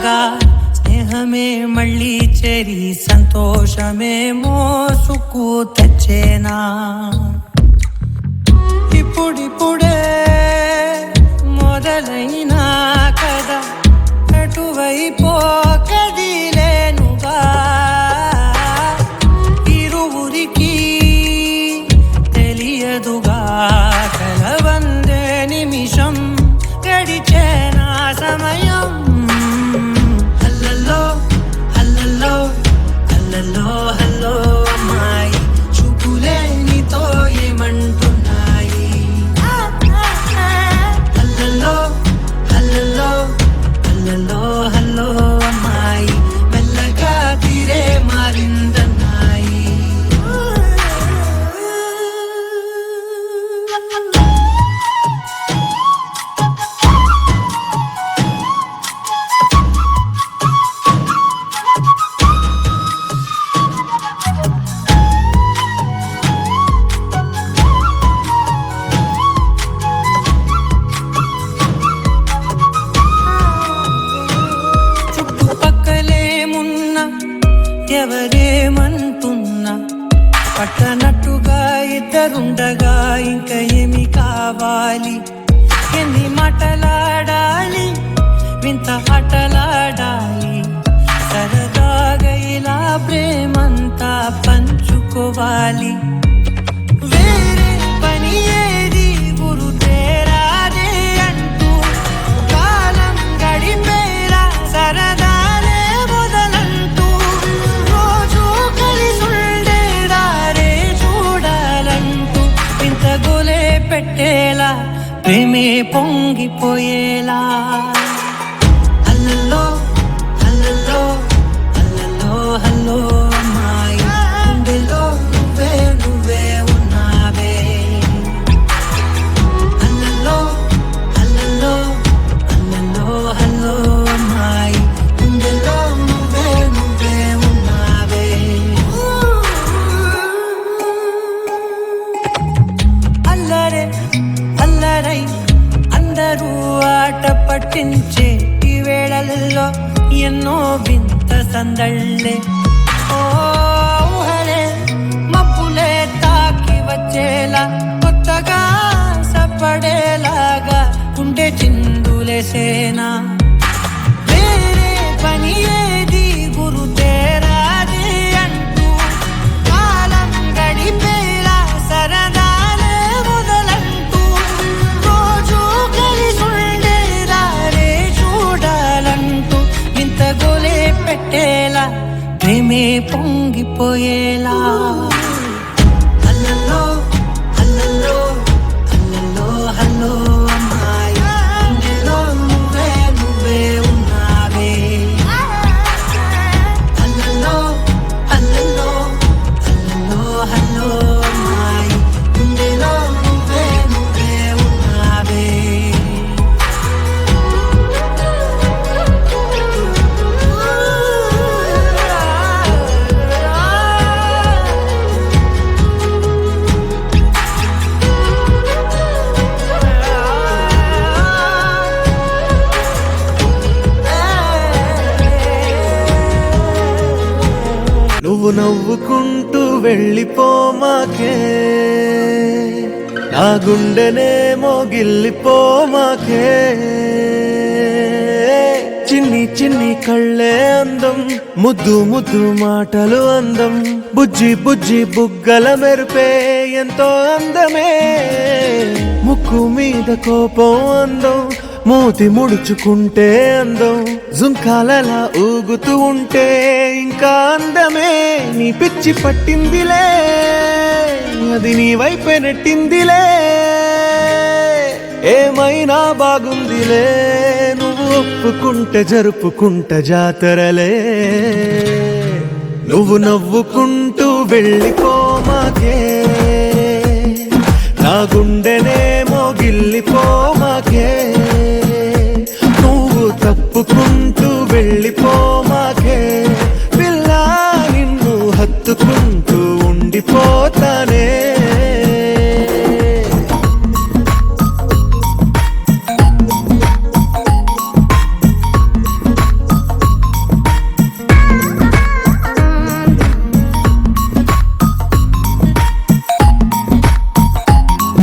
రాగా స్నేహమే మళ్ళీ చేరి సంతోషమేమో సుక్కు తెచ్చేనా ఇప్పుడిప్పుడే మొదలైనా కదా అటువైపో కదిలేనుగా ఇరువురికి తెలియదుగా కలవందే నిమిషం గడిచేనా సమయం హల్లల్లో హల్లల్లో హల్లల్లో హల్లో అమ్మాయి చూపులే నీతో ఏమంటున్నాయి హల్లల్లో హల్లల్లో హల్లల్లో హల్లో అమ్మాయి మెల్లగా తీరే మారిందన్నాయి ఎవరేమంటున్నా పట్టనట్టుగా ఇద్దరుండగా ఇంకా ఏమి కావాలి ఎన్ని మాటలాడాలి వింత ఆటలాడాలి సరదాగా ఇలా ప్రేమంతా పంచుకోవాలి వేరే పని ఏది గురుతేరాదే అంటూ కాలం గడిపేలా సరదా పెట్టేలా ప్రేమే పొంగిపోయేలా హల్లల్లో హల్లల్లో హల్లల్లో హల్లో అమ్మాయి గుండెలో నువ్వే నువ్వే ఉన్నావే హల్లల్లో హల్లల్లో హల్లల్లో హల్లో అమ్మాయి గుండెలో నువ్వే నువ్వే ఉన్నావే అల్లరే అల్లరై అందరూ ఆట పట్టించే ఈ వేళల్లో ఎన్నో వింత సందళ్ళే ఓ ఊహలే మబ్బులే తాకి వచ్చేలా కొత్తగా సపడేలాగా ఉండే చిందులేసేనా వేరే పని ఏది గురుతేరాది అంటూ కాలం గడిపేలా సరదా పెట్టేలా ప్రేమే పొంగిపోయేలా హల్లల్లో హల్లల్లో హల్లల్లో హల్లో అమ్మాయి గుండెలో నువ్వే నువ్వే ఉన్నావే హల్లల్లో హల్లల్లో హల్లల్లో హల్లో అమ్మాయి గుండెలో నువ్వే నువ్వే ఉన్నావే నువ్వు నవ్వుకుంటూ వెళ్ళిపోమాకే నా గుండెనేమో గిల్లిపోమాకే చిన్ని చిన్ని కళ్ళే అందం ముద్దు ముద్దు మాటలు అందం బుజ్జి బుజ్జి బుగ్గల మెరుపే ఎంతో అందమే ముక్కు మీద కోపం అందం మూతి ముడుచుకుంటే అందం జుంకాలలా ఊగుతూ ఉంటే ఇంకా అందమే నీ పిచ్చి పట్టిందిలే అది నీ వైపే నెట్టిందిలే ఏమైనా బాగుందిలే నువ్వు ఒప్పుకుంటే జరుపుకుంటే జాతరలే నువ్వు నవ్వుకుంటూ వెళ్ళిపోమాకే నా గుండెనేమో గిల్లిపోమాకే